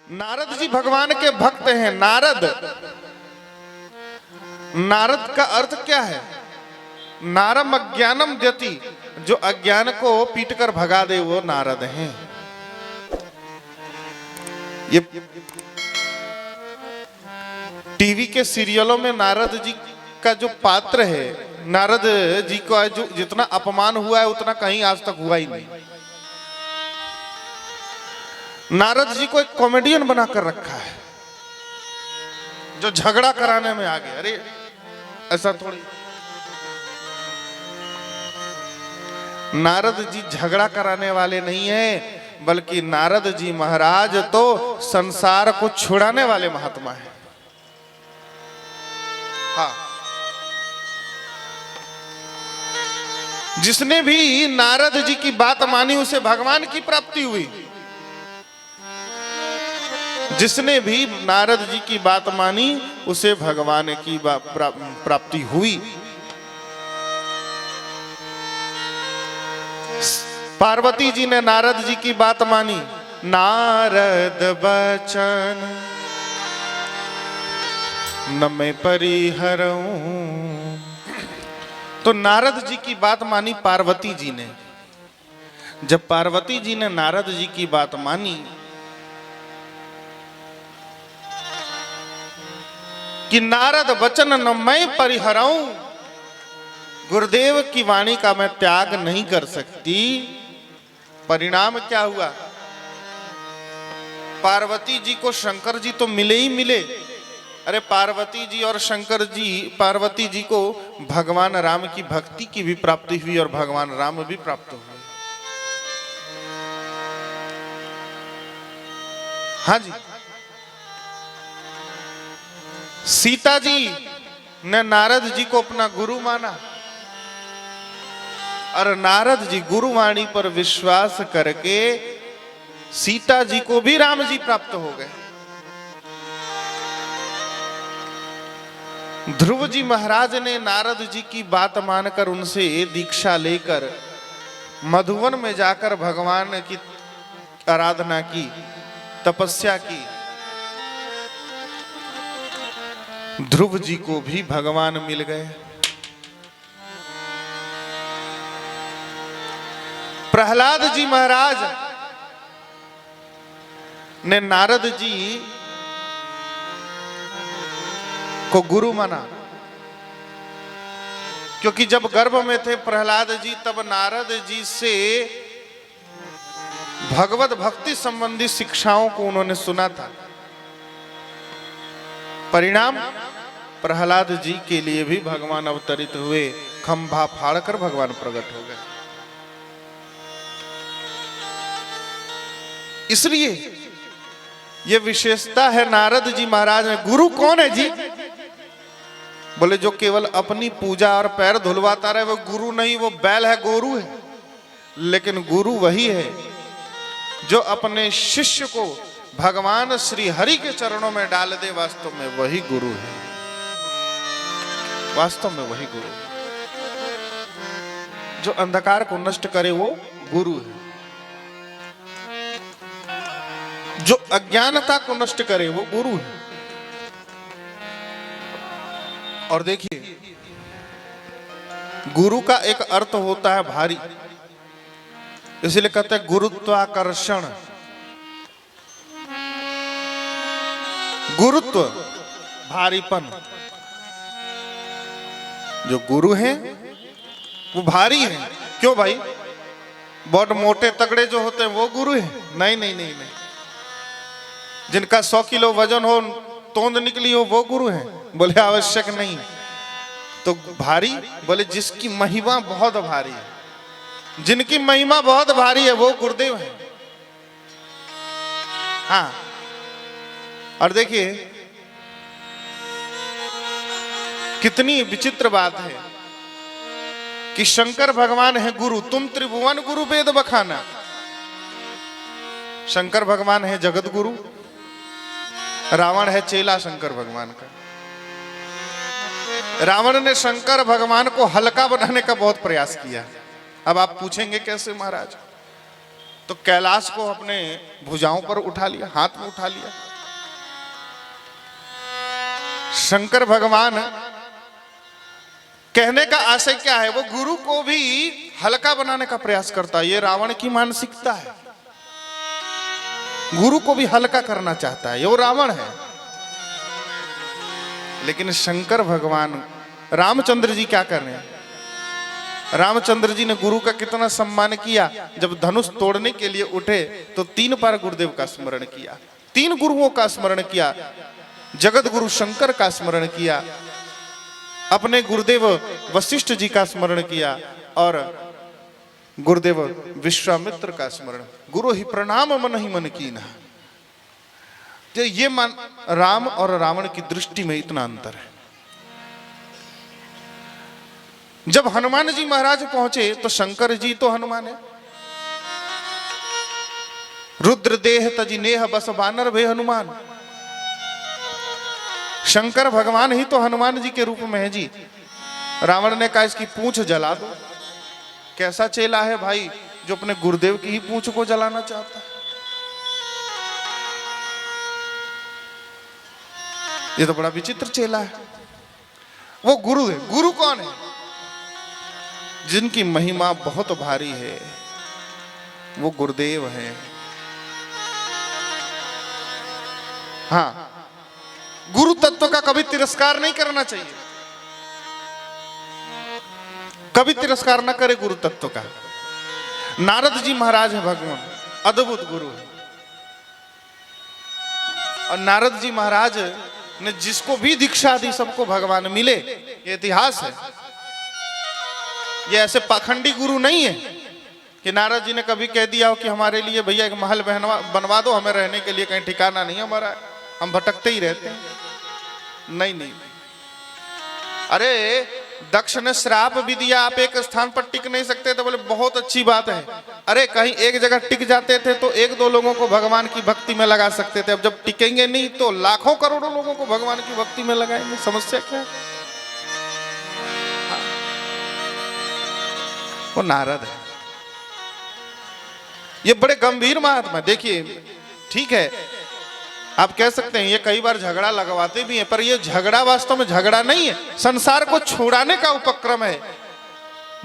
नारद जी भगवान के भक्त हैं। नारद, नारद का अर्थ क्या है? नारम अज्ञानम द्यति, जो अज्ञान को पीटकर भगा दे वो नारद हैं। ये टीवी के सीरियलों में नारद जी का जो पात्र है, नारद जी को जो जितना अपमान हुआ है उतना कहीं आज तक हुआ ही नहीं। नारद जी को एक कॉमेडियन बनाकर रखा है जो झगड़ा कराने में आगे। अरे ऐसा थोड़ी, नारद जी झगड़ा कराने वाले नहीं है, बल्कि नारद जी महाराज तो संसार को छुड़ाने वाले महात्मा हैं। हाँ, जिसने भी नारद जी की बात मानी उसे भगवान की प्राप्ति हुई। जिसने भी नारद जी की बात मानी उसे भगवान की प्राप्ति हुई। पार्वती जी ने नारद जी की बात मानी, नारद बचन न मैं परिहरऊं। तो नारद जी की बात मानी पार्वती जी ने। जब पार्वती जी ने नारद जी की बात मानी कि नारद वचन न मैं परिहराऊं, गुरुदेव की वाणी का मैं त्याग नहीं कर सकती, परिणाम क्या हुआ? पार्वती जी को शंकर जी तो मिले ही मिले। अरे पार्वती जी और शंकर जी, पार्वती जी को भगवान राम की भक्ति की भी प्राप्ति हुई और भगवान राम भी प्राप्त हुए। हाँ जी, सीता जी ने नारद जी को अपना गुरु माना और नारद जी गुरुवाणी पर विश्वास करके सीता जी को भी राम जी प्राप्त हो गए। ध्रुव जी महाराज ने नारद जी की बात मानकर उनसे दीक्षा लेकर मधुवन में जाकर भगवान की आराधना की, तपस्या की। ध्रुव जी को भी भगवान मिल गए। प्रहलाद जी महाराज ने नारद जी को गुरु माना, क्योंकि जब गर्भ में थे प्रहलाद जी तब नारद जी से भगवत भक्ति संबंधी शिक्षाओं को उन्होंने सुना था। परिणाम, प्रहलाद जी के लिए भी भगवान अवतरित हुए, खंभा फाड़कर भगवान प्रकट हो गए। इसलिए यह विशेषता है नारद जी महाराज में। गुरु कौन है जी? बोले जो केवल अपनी पूजा और पैर धुलवाता रहे वो गुरु नहीं, वो बैल है, गोरू है। लेकिन गुरु वही है जो अपने शिष्य को भगवान श्री हरि के चरणों में डाल दे। वास्तव में वही गुरु है, वास्तव में वही गुरु है। जो अंधकार को नष्ट करे वो गुरु है, जो अज्ञानता को नष्ट करे वो गुरु है। और देखिए, गुरु का एक अर्थ होता है भारी, इसलिए कहते हैं गुरुत्वाकर्षण। गुरुत्व, भारीपन। जो गुरु हैं वो भारी हैं। क्यों भाई? बहुत मोटे तगड़े जो होते हैं वो गुरु हैं? नहीं नहीं नहीं नहीं। जिनका 100 किलो वजन हो, तोंद निकली हो, वो गुरु हैं? बोले आवश्यक नहीं। तो भारी, बोले जिसकी महिमा बहुत भारी है, जिनकी महिमा बहुत भारी है वो गुरुदेव है। हाँ, और देखिए कितनी विचित्र बात है कि शंकर भगवान है गुरु। तुम त्रिभुवन गुरु वेद बखाना। शंकर भगवान है जगत गुरु, रावण है चेला शंकर भगवान का। रावण ने शंकर भगवान को हल्का बनाने का बहुत प्रयास किया। अब आप पूछेंगे कैसे महाराज? तो कैलाश को अपने भुजाओं पर उठा लिया, हाथ में उठा लिया। शंकर भगवान कहने का आशय क्या है, वो गुरु को भी हल्का बनाने का प्रयास करता है। ये रावण की मानसिकता है, गुरु को भी हल्का करना चाहता है, ये वो रावण है। लेकिन शंकर भगवान रामचंद्र जी क्या कर रहे हैं, रामचंद्र जी ने गुरु का कितना सम्मान किया। जब धनुष तोड़ने के लिए उठे तो 3 बार गुरुदेव का स्मरण किया, 3 गुरुओं का स्मरण किया, जगत गुरु शंकर का स्मरण किया, अपने गुरुदेव वशिष्ठ जी का स्मरण किया और गुरुदेव विश्वामित्र का स्मरण। गुरु ही प्रणाम मन ही मन कीन्हा। ये मान राम और रावण की दृष्टि में इतना अंतर है। जब हनुमान जी महाराज पहुंचे तो शंकर जी तो हनुमान है, रुद्र देह तजी नेह बस बानर भे हनुमान। शंकर भगवान ही तो हनुमान जी के रूप में है जी। रावण ने कहा इसकी पूंछ जला दो। कैसा चेला है भाई जो अपने गुरुदेव की ही पूंछ को जलाना चाहता है। ये तो बड़ा विचित्र चेला है। वो गुरु है। गुरु कौन है? जिनकी महिमा बहुत भारी है, वो गुरुदेव है। हाँ, गुरु तत्व का कभी तिरस्कार नहीं करना चाहिए, कभी तिरस्कार ना करे गुरु तत्व का। नारद जी महाराज है भगवान, अद्भुत गुरु है। और नारद जी महाराज ने जिसको भी दीक्षा दी सबको भगवान मिले, ये इतिहास है। ये ऐसे पाखंडी गुरु नहीं है कि नारद जी ने कभी कह दिया हो कि हमारे लिए भैया एक महल बनवा दो, हमें रहने के लिए कहीं ठिकाना नहीं हमारा, हम भटकते ही रहते हैं। नहीं नहीं, अरे दक्ष ने श्राप भी दिया, आप एक स्थान पर टिक नहीं सकते, तो बोले बहुत अच्छी बात है। अरे कहीं एक जगह टिक जाते थे तो 1-2 लोगों को भगवान की भक्ति में लगा सकते थे। अब जब टिकेंगे नहीं तो लाखों करोड़ों लोगों को भगवान की भक्ति में लगाएंगे। समस्या क्या है? वो नारद है। ये बड़े गंभीर महात्मा। देखिए ठीक है, आप कह सकते हैं ये कई बार झगड़ा लगवाते भी हैं, पर ये झगड़ा वास्तव में झगड़ा नहीं है, संसार को छुड़ाने का उपक्रम है।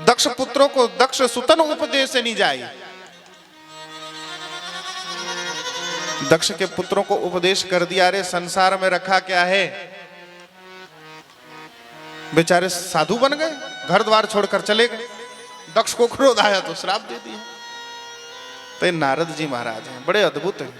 दक्ष पुत्रों को दक्ष सुतन उपदेश से नहीं जाए। दक्ष के पुत्रों को उपदेश कर दिया, अरे संसार में रखा क्या है, बेचारे साधु बन गए, घर द्वार छोड़कर चले गए। दक्ष को क्रोध आया तो श्राप दे दिया। तो नारद जी महाराज हैं, बड़े अद्भुत हैं।